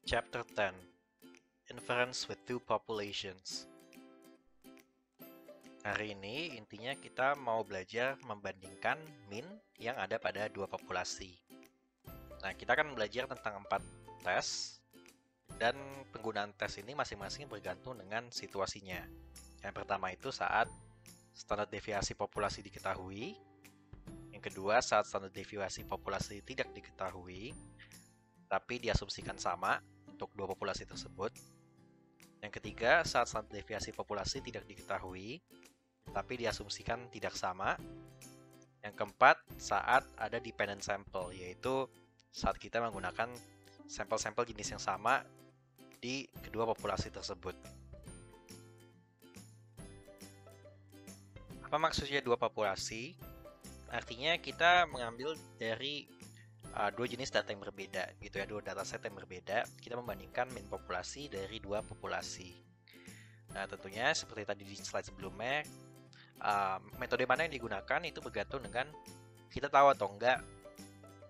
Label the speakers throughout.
Speaker 1: Chapter 10 Inference with Two Populations. Hari ini intinya kita mau belajar membandingkan min yang ada pada dua populasi. Nah, kita akan belajar tentang 4 tes, dan penggunaan tes ini masing-masing bergantung dengan situasinya. Yang pertama itu saat standar deviasi populasi diketahui. Yang kedua, saat standar deviasi populasi tidak diketahui, tapi diasumsikan sama untuk dua populasi tersebut. Yang ketiga, saat standar deviasi populasi tidak diketahui, tapi diasumsikan tidak sama. Yang keempat, saat ada dependent sample, yaitu saat kita menggunakan sampel-sampel jenis yang sama di kedua populasi tersebut. Apa maksudnya dua populasi? Artinya kita mengambil dari dua jenis data yang berbeda, gitu ya, dua dataset yang berbeda. Kita membandingkan min populasi dari dua populasi. Nah, tentunya seperti tadi di slide sebelumnya, metode mana yang digunakan itu bergantung dengan kita tahu atau enggak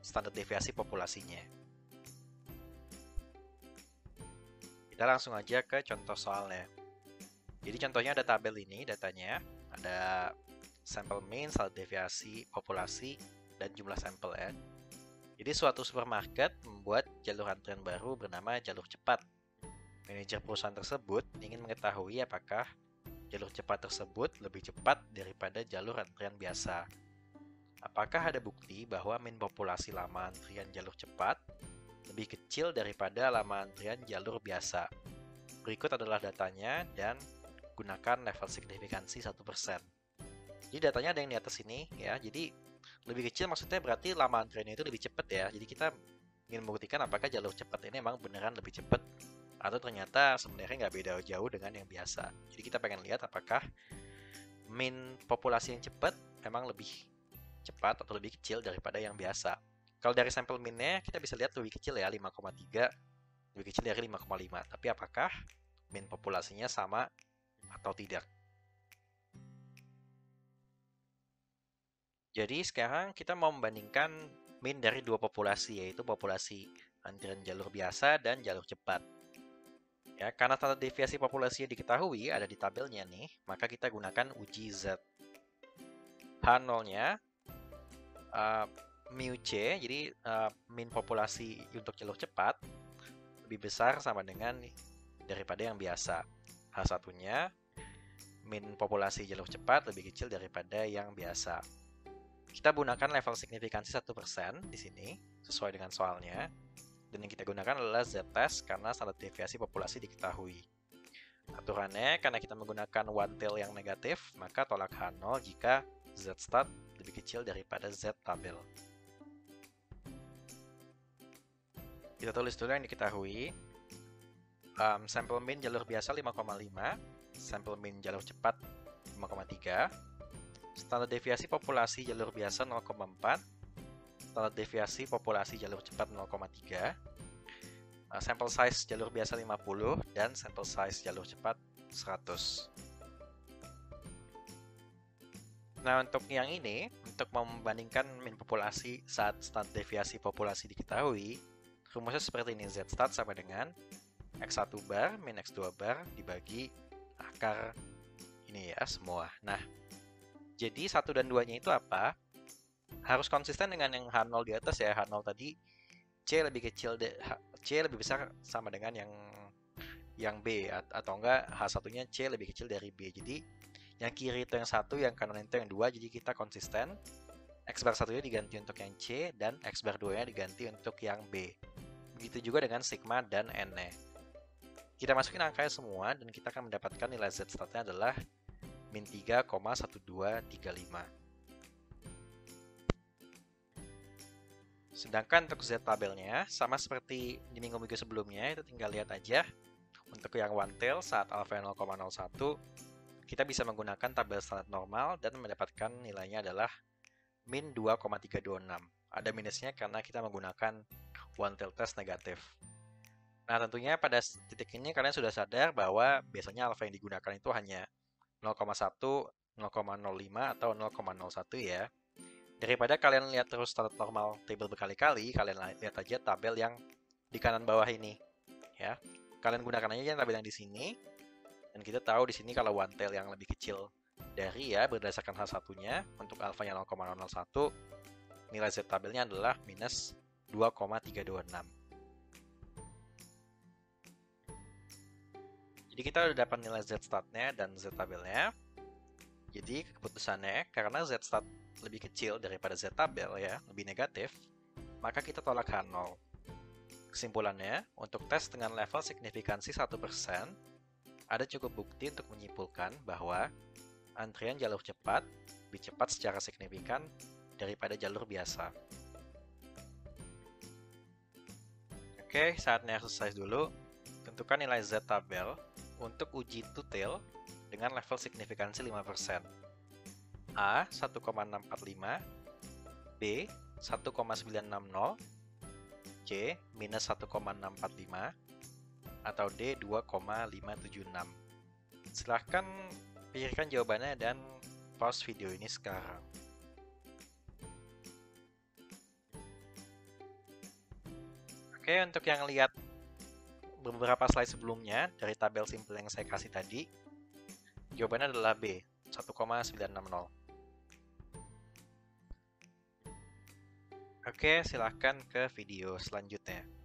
Speaker 1: standar deviasi populasinya. Kita langsung aja ke contoh soalnya. Jadi contohnya ada tabel ini, datanya ada sampel mean, standar deviasi populasi, dan jumlah sampel ya. Jadi suatu supermarket membuat jalur antrian baru bernama jalur cepat. Manajer perusahaan tersebut ingin mengetahui apakah jalur cepat tersebut lebih cepat daripada jalur antrian biasa. Apakah ada bukti bahwa min populasi lama antrian jalur cepat lebih kecil daripada lama antrian jalur biasa? Berikut adalah datanya dan gunakan level signifikansi 1%. Jadi datanya ada yang di atas ini ya. Jadi lebih kecil maksudnya berarti lama antriannya itu lebih cepat ya. Jadi kita ingin membuktikan apakah jalur cepat ini memang beneran lebih cepat atau ternyata sebenarnya nggak beda jauh dengan yang biasa. Jadi kita pengen lihat apakah min populasi yang cepat memang lebih cepat atau lebih kecil daripada yang biasa. Kalau dari sampel minnya kita bisa lihat lebih kecil ya, 5,3, lebih kecil dari 5,5. Tapi apakah min populasinya sama atau tidak? Jadi sekarang kita mau membandingkan min dari dua populasi, yaitu populasi antrian jalur biasa dan jalur cepat. Ya, karena standar deviasi populasinya diketahui ada di tabelnya nih, maka kita gunakan uji Z. H0-nya mu C, jadi min populasi untuk jalur cepat lebih besar sama dengan daripada yang biasa. H1-nya min populasi jalur cepat lebih kecil daripada yang biasa. Kita gunakan level signifikansi 1% di sini, sesuai dengan soalnya. Dan yang kita gunakan adalah Z-test karena standar deviasi populasi diketahui. Aturannya, karena kita menggunakan one tail yang negatif, maka tolak H0 jika Z-stat lebih kecil daripada Z-tabel. Kita tulis dulu yang diketahui. Sampel min jalur biasa 5,5, sampel min jalur cepat 5,3, standar deviasi populasi jalur biasa 0,4, standar deviasi populasi jalur cepat 0,3, sampel size jalur biasa 50, dan sampel size jalur cepat 100. Nah, untuk yang ini, untuk membandingkan min populasi saat standar deviasi populasi diketahui, rumusnya seperti ini. Z-stat sama dengan X1 bar min X2 bar dibagi akar ini ya, semua. Nah, jadi 1 dan 2-nya itu apa? Harus konsisten dengan yang H0 di atas ya. H0 tadi C lebih kecil, C lebih besar sama dengan yang B, atau enggak H1-nya C lebih kecil dari B. Jadi yang kiri itu yang 1, yang kanan itu yang 2. Jadi kita konsisten. X bar 1-nya diganti untuk yang C dan X bar 2-nya diganti untuk yang B. Begitu juga dengan sigma dan N-nya. Kita masukin angkanya semua dan kita akan mendapatkan nilai Z-statnya adalah min 3,1235. Sedangkan untuk Z tabelnya sama seperti di minggu-minggu sebelumnya, itu tinggal lihat aja. Untuk yang one tail saat alpha 0,01, kita bisa menggunakan tabel standar normal dan mendapatkan nilainya adalah min 2,326. Ada minusnya karena kita menggunakan one tail test negatif. Nah, tentunya pada titik ini kalian sudah sadar bahwa biasanya alpha yang digunakan itu hanya 0,1, 0,05 atau 0,01 ya. Daripada kalian lihat terus standar normal table berkali-kali, kalian lihat aja tabel yang di kanan bawah ini. ya. Kalian gunakan aja tabel yang di sini. Dan kita tahu di sini kalau one tail yang lebih kecil dari ya berdasarkan hal satunya untuk alfanya 0,001, nilai Z tabelnya adalah minus 2,326. Jadi kita udah dapat nilai Z startnya dan Z tabelnya. Jadi keputusannya karena Z start lebih kecil daripada Z tabel ya, lebih negatif, maka kita tolak H0. Kesimpulannya, untuk tes dengan level signifikansi 1%, ada cukup bukti untuk menyimpulkan bahwa antrian jalur cepat lebih cepat secara signifikan daripada jalur biasa. Oke, saatnya exercise dulu. Tentukan nilai Z tabel untuk uji two-tail dengan level signifikansi 5%. A 1,645, B 1,960, C minus 1,645, atau D 2,576. Silahkan pikirkan jawabannya dan pause video ini sekarang. Oke, untuk yang lihat beberapa slide sebelumnya dari tabel simple yang saya kasih tadi, jawabannya adalah B, 1,960. Oke, silahkan ke video selanjutnya.